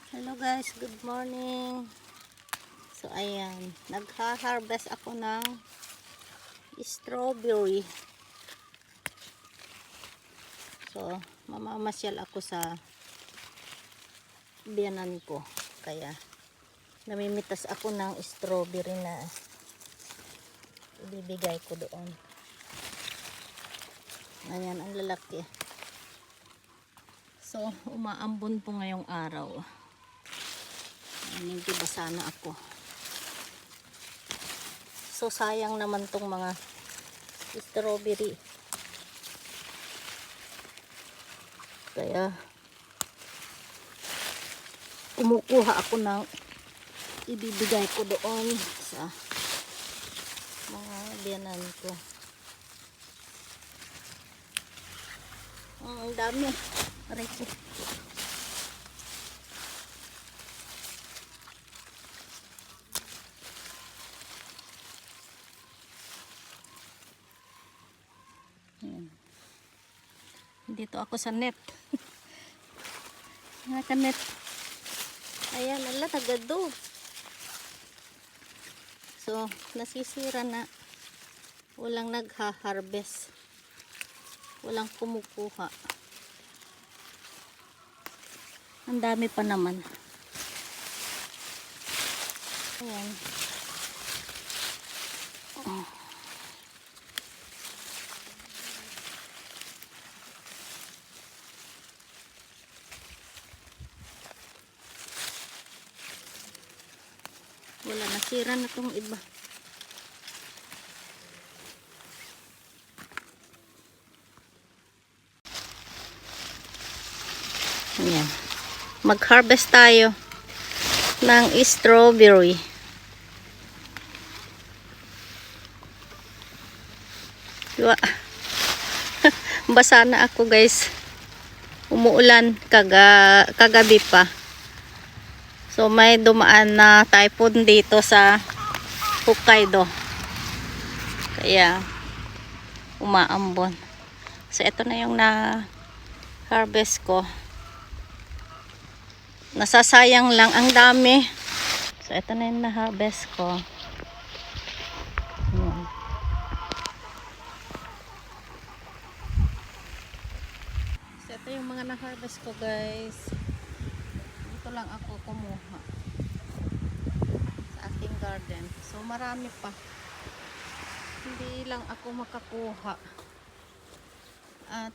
Hello guys, good morning. So ayan, nagha-harvest ako ng strawberry. So mamamasyal ako sa biyanan ko. Kaya namimitas ako ng strawberry na ibibigay ko doon. Ayan, ang lalaki. So umaambon po ngayong araw. Medyo basa na ako. So sayang naman tong mga strawberry. Kaya kumukuha ako ng ibibigay ko doon sa mga biyanan ko. Ang dami. Aray ko. Dito ako sa net. Naka-net. Ayan, ala, tagado. So, nasisira na. Walang nagha-harvest. Walang kumukuha. Ang dami pa naman. Ayan. Oh. Wala, nasira na itong iba. Ayan. Mag-harvest tayo ng strawberry. Diba? Basa na ako guys. Umuulan kagabi pa. So may dumaan na typhoon dito sa Hokkaido. Kaya umaambon. So ito na yung na-harvest ko. Nasasayang lang, ang dami. So ito na yung na-harvest ko. Ayan. So ito yung mga na-harvest ko guys. Dito lang ako kumuha sa ating garden. So marami pa. Hindi lang ako makakuha. At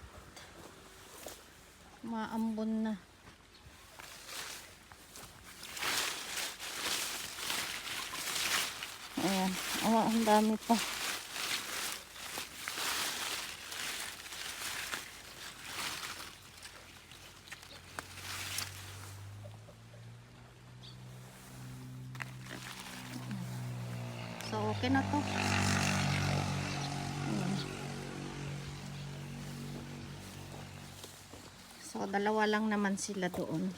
maambon na. Ayan. Oh, ang dami pa. So okay na to. Ayan. So dalawa lang naman sila doon.